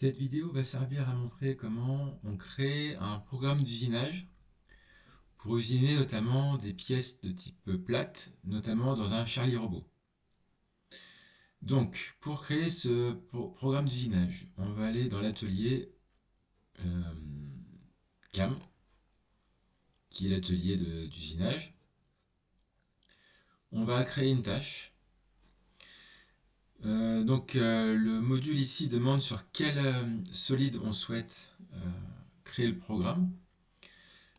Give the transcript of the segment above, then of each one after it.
Cette vidéo va servir à montrer comment on crée un programme d'usinage pour usiner notamment des pièces de type plate, notamment dans un Charlie Robot. Donc, pour créer ce programme d'usinage, on va aller dans l'atelier CAM, qui est l'atelier d'usinage. On va créer une tâche. Le module ici demande sur quel solide on souhaite créer le programme.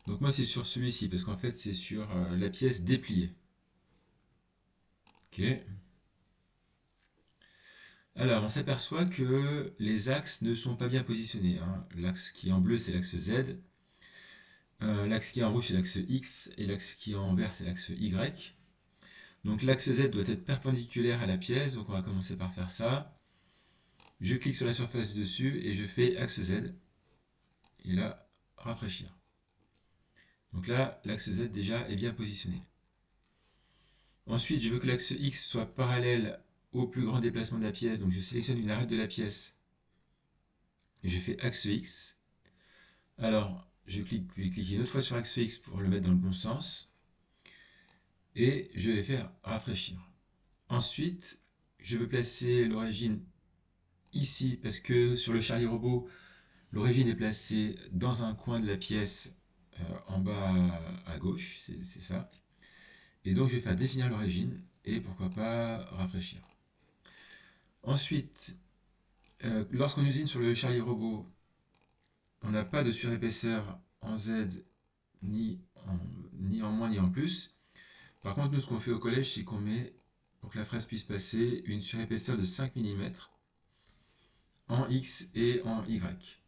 Donc moi c'est sur celui-ci parce qu'en fait c'est sur la pièce dépliée. Ok. Alors on s'aperçoit que les axes ne sont pas bien positionnés, hein. L'axe qui est en bleu c'est l'axe Z, l'axe qui est en rouge c'est l'axe X et l'axe qui est en vert c'est l'axe Y. Donc l'axe Z doit être perpendiculaire à la pièce, donc on va commencer par faire ça. Je clique sur la surface du dessus et je fais axe Z. Et là, rafraîchir. Donc là, l'axe Z déjà est bien positionné. Ensuite, je veux que l'axe X soit parallèle au plus grand déplacement de la pièce. Donc je sélectionne une arête de la pièce et je fais axe X. Alors, je vais cliquer une autre fois sur axe X pour le mettre dans le bon sens. Et je vais faire rafraîchir. Ensuite, je veux placer l'origine ici parce que sur le Charlie Robot, l'origine est placée dans un coin de la pièce en bas à gauche, c'est ça. Et donc je vais faire définir l'origine et pourquoi pas rafraîchir. Ensuite, lorsqu'on usine sur le Charlie Robot, on n'a pas de surépaisseur en Z ni en moins ni en plus. Par contre, nous ce qu'on fait au collège, c'est qu'on met, pour que la fraise puisse passer, une surépaisseur de 5 mm en X et en Y.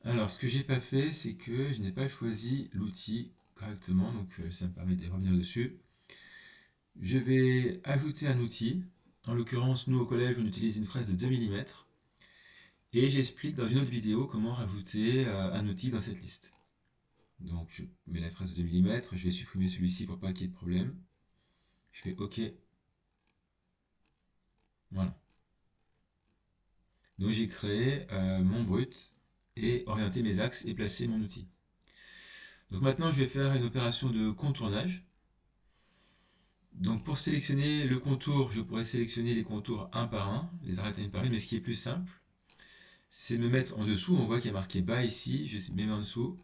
Alors, ce que j'ai pas fait, c'est que je n'ai pas choisi l'outil correctement, donc ça me permet de revenir dessus. Je vais ajouter un outil. En l'occurrence, nous au collège, on utilise une fraise de 2 mm. Et j'explique dans une autre vidéo comment rajouter un outil dans cette liste. Donc, je mets la fraise de 2 mm. Je vais supprimer celui-ci pour pas qu'il y ait de problème. Je fais OK. Voilà. Donc, j'ai créé mon brut et orienté mes axes et placé mon outil. Donc maintenant, je vais faire une opération de contournage. Donc pour sélectionner le contour, je pourrais sélectionner les contours un par un, les arrêter une par une, mais ce qui est plus simple, c'est de me mettre en dessous. On voit qu'il y a marqué bas ici, je me mets en dessous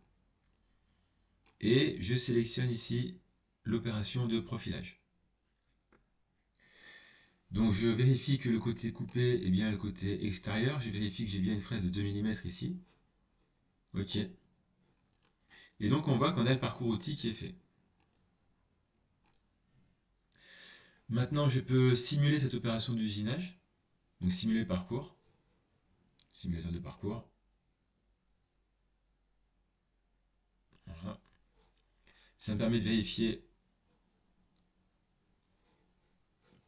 et je sélectionne ici l'opération de profilage. Donc je vérifie que le côté coupé est bien le côté extérieur, je vérifie que j'ai bien une fraise de 2 mm ici. Ok. Et donc on voit qu'on a le parcours outil qui est fait. Maintenant je peux simuler cette opération d'usinage, donc simuler le parcours, simulateur de parcours. Voilà. Ça me permet de vérifier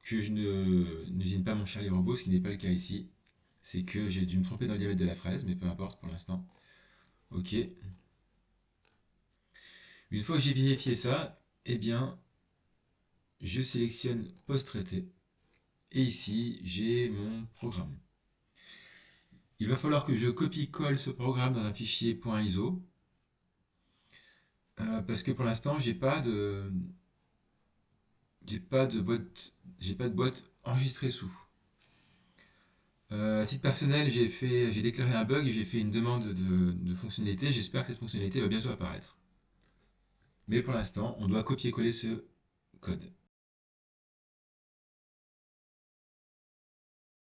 que je n'usine pas mon Charlie Robot, ce qui n'est pas le cas ici. C'est que j'ai dû me tromper dans le diamètre de la fraise, mais peu importe pour l'instant. Ok. Une fois que j'ai vérifié ça, eh bien, je sélectionne post-traité. Et ici, j'ai mon programme. Il va falloir que je copie-colle ce programme dans un fichier .iso. Parce que pour l'instant, j'ai pas de boîte enregistrée sous. À titre personnel, j'ai déclaré un bug et j'ai fait une demande de fonctionnalité. J'espère que cette fonctionnalité va bientôt apparaître. Mais pour l'instant, on doit copier-coller ce code.